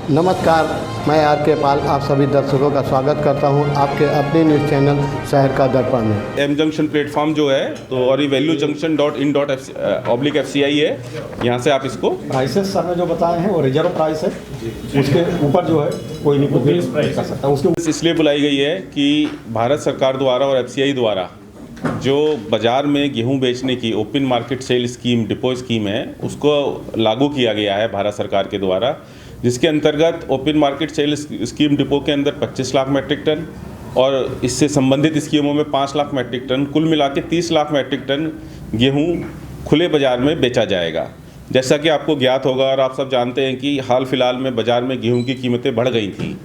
नमस्कार, मैं आर.के. पाल आप सभी दर्शकों का स्वागत करता हूं आपके अपने न्यूज़ चैनल शहर का दर्पण में। एम जंक्शन प्लेटफॉर्म जो है तो और ये valuejunction.in.fci है, यहाँ से आप इसको प्राइसेस सर ने जो बताए हैं वो रिजर्व प्राइस है, उसके ऊपर जो है कोई नहीं कोई प्राइस कर सकता है। उसके इसलिए बुलाई गई है कि भारत सरकार द्वारा और FCI द्वारा जो बाज़ार में गेहूं बेचने की open market sale scheme depot scheme है उसको लागू किया गया है भारत सरकार के द्वारा, जिसके अंतर्गत open market sale scheme depot के अंदर 25 लाख मेट्रिक टन और इससे संबंधित स्कीमों में 5 लाख मेट्रिक टन, कुल मिला के 30 लाख मेट्रिक टन गेहूं खुले बाज़ार में बेचा जाएगा। जैसा कि आपको ज्ञात होगा और आप सब जानते हैं कि हाल फिलहाल में बाज़ार में गेहूं की कीमतें बढ़ गई थी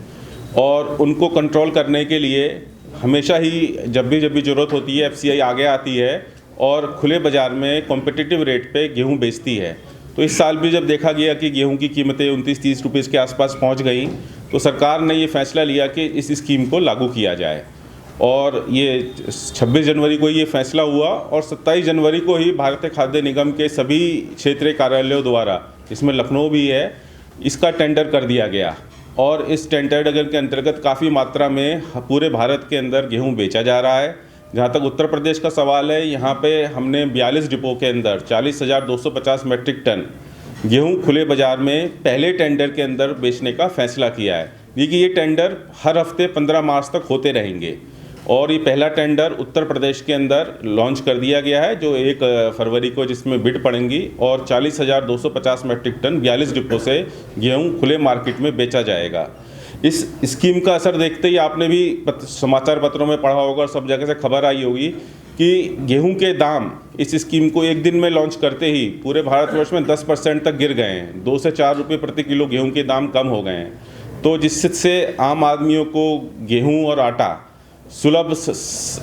और उनको कंट्रोल करने के लिए हमेशा ही जब भी ज़रूरत होती है FCI आगे आती है और खुले बाज़ार में कॉम्पिटिटिव रेट पे गेहूं बेचती है। तो इस साल भी जब देखा गया कि गेहूं की कीमतें 29-30 रुपये के आसपास पहुंच गई तो सरकार ने ये फैसला लिया कि इस स्कीम को लागू किया जाए और ये 26 जनवरी को ये फैसला हुआ और 27 जनवरी को ही भारतीय खाद्य निगम के सभी क्षेत्रीय कार्यालयों द्वारा, इसमें लखनऊ भी है, इसका टेंडर कर दिया गया और इस टेंडर के अंतर्गत काफ़ी मात्रा में पूरे भारत के अंदर गेहूं बेचा जा रहा है। जहाँ तक उत्तर प्रदेश का सवाल है, यहाँ पे हमने 42 डिपो के अंदर 40,250 मेट्रिक टन गेहूं खुले बाज़ार में पहले टेंडर के अंदर बेचने का फैसला किया है। देखिए ये टेंडर हर हफ्ते 15 मार्च तक होते रहेंगे और ये पहला टेंडर उत्तर प्रदेश के अंदर लॉन्च कर दिया गया है जो 1 फरवरी को जिसमें बिड पड़ेंगी और 40,250 मेट्रिक टन 42 डिपो से गेहूं खुले मार्केट में बेचा जाएगा। इस स्कीम का असर देखते ही आपने भी समाचार पत्रों में पढ़ा होगा और सब जगह से खबर आई होगी कि गेहूं के दाम इस स्कीम को एक दिन में लॉन्च करते ही पूरे भारतवर्ष में 10% तक गिर गए हैं। 2 से 4 रुपये प्रति किलो गेहूं के दाम कम हो गए हैं, तो जिससे आम आदमियों को गेहूं और आटा सुलभ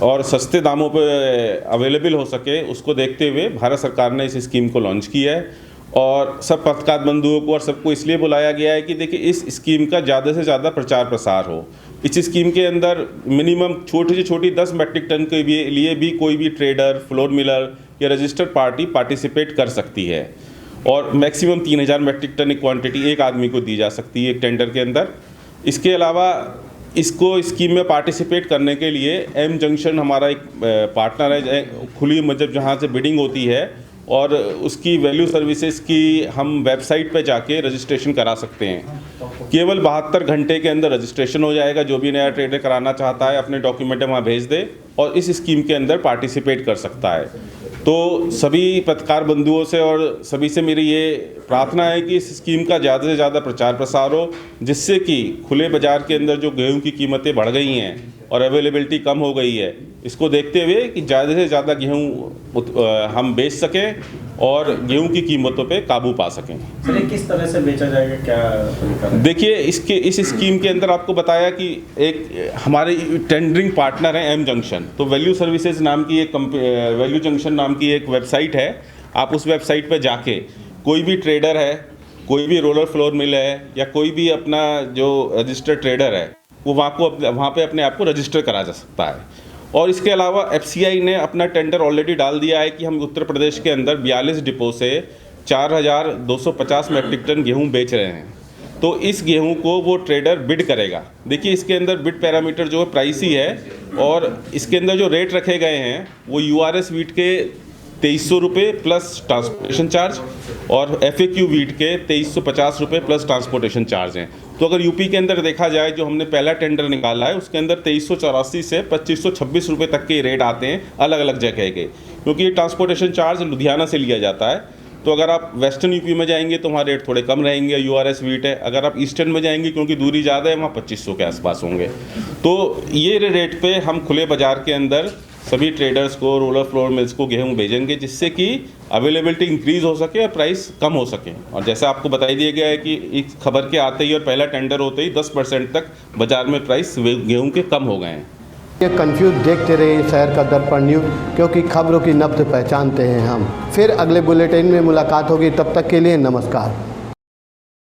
और सस्ते दामों पर अवेलेबल हो सके, उसको देखते हुए भारत सरकार ने इस स्कीम को लॉन्च किया है और सब पत्रकार बंधुओं को और सबको इसलिए बुलाया गया है कि देखिए इस स्कीम का ज़्यादा से ज़्यादा प्रचार प्रसार हो। इस स्कीम के अंदर मिनिमम छोटी से छोटी 10 मेट्रिक टन के लिए भी कोई भी ट्रेडर, फ्लोर मिलर या रजिस्टर्ड पार्टी पार्टिसिपेट कर सकती है और मैक्सिमम 3000 मेट्रिक टन की क्वांटिटी एक आदमी को दी जा सकती है एक टेंडर के अंदर। इसके अलावा इसको स्कीम में पार्टिसिपेट करने के लिए एम जंक्शन हमारा एक पार्टनर है, खुली मतलब जहाँ से बिडिंग होती है और उसकी वैल्यू सर्विसेज की हम वेबसाइट पे जाके रजिस्ट्रेशन करा सकते हैं। केवल 72 घंटे के अंदर रजिस्ट्रेशन हो जाएगा। जो भी नया ट्रेडर कराना चाहता है अपने डॉक्यूमेंट वहाँ भेज दे और इस स्कीम के अंदर पार्टिसिपेट कर सकता है। तो सभी पत्रकार बंधुओं से और सभी से मेरी ये प्रार्थना है कि इस स्कीम का ज़्यादा से ज़्यादा प्रचार प्रसार हो, जिससे कि खुले बाज़ार के अंदर जो गेहूं की कीमतें बढ़ गई हैं और अवेलेबिलिटी कम हो गई है, इसको देखते हुए कि ज़्यादा से ज़्यादा गेहूं हम बेच सकें और गेहूं की कीमतों पे काबू पा सकें। सर किस तरह से बेचा जाएगा, क्या तरीका है? देखिए इस स्कीम के अंदर आपको बताया कि एक हमारे टेंडरिंग पार्टनर है एम जंक्शन, तो वैल्यू सर्विसेज नाम की एक वैल्यू जंक्शन नाम की एक वेबसाइट है। आप उस वेबसाइट पर जाके कोई भी ट्रेडर है, कोई भी रोलर फ्लोर मिल है या कोई भी अपना जो रजिस्टर्ड ट्रेडर है वो वहाँ पे अपने आप को रजिस्टर करा जा सकता है। और इसके अलावा FCI ने अपना टेंडर ऑलरेडी डाल दिया है कि हम उत्तर प्रदेश के अंदर 42 डिपो से 4250 मेट्रिक टन गेहूं बेच रहे हैं, तो इस गेहूं को वो ट्रेडर बिड करेगा। देखिए इसके अंदर बिड पैरामीटर जो है प्राइस ही है और इसके अंदर जो रेट रखे गए हैं वो URS वीट के 2300 रुपये प्लस ट्रांसपोर्टेशन चार्ज और FAQ वीट के 2350 रुपये प्लस ट्रांसपोर्टेशन चार्ज हैं। तो अगर यूपी के अंदर देखा जाए, जो हमने पहला टेंडर निकाला है उसके अंदर 2384 से 2526 रुपये तक के रेट आते हैं अलग अलग जगह के, क्योंकि ये ट्रांसपोर्टेशन चार्ज लुधियाना से लिया जाता है। तो अगर आप वेस्टर्न यूपी में जाएंगे तो वहाँ रेट थोड़े कम रहेंगे, URS वीट है। अगर आप ईस्टर्न में जाएंगे क्योंकि दूरी ज़्यादा है वहाँ 2500 के आसपास होंगे। तो ये रेट पे हम खुले बाज़ार के अंदर सभी ट्रेडर्स को, रोलर फ्लोर मिल्स को गेहूं भेजेंगे, जिससे कि अवेलेबिलिटी इंक्रीज़ हो सके और प्राइस कम हो सके। और जैसा आपको बताई दिया गया है कि इस खबर के आते ही और पहला टेंडर होते ही 10% तक बाज़ार में प्राइस गेहूं के कम हो गए हैं। ये कंफ्यूज देखते रहिए शहर का दर्पण न्यूज़, क्योंकि खबरों की नब्ज़ पहचानते हैं हम। फिर अगले बुलेटिन में मुलाकात होगी, तब तक के लिए नमस्कार।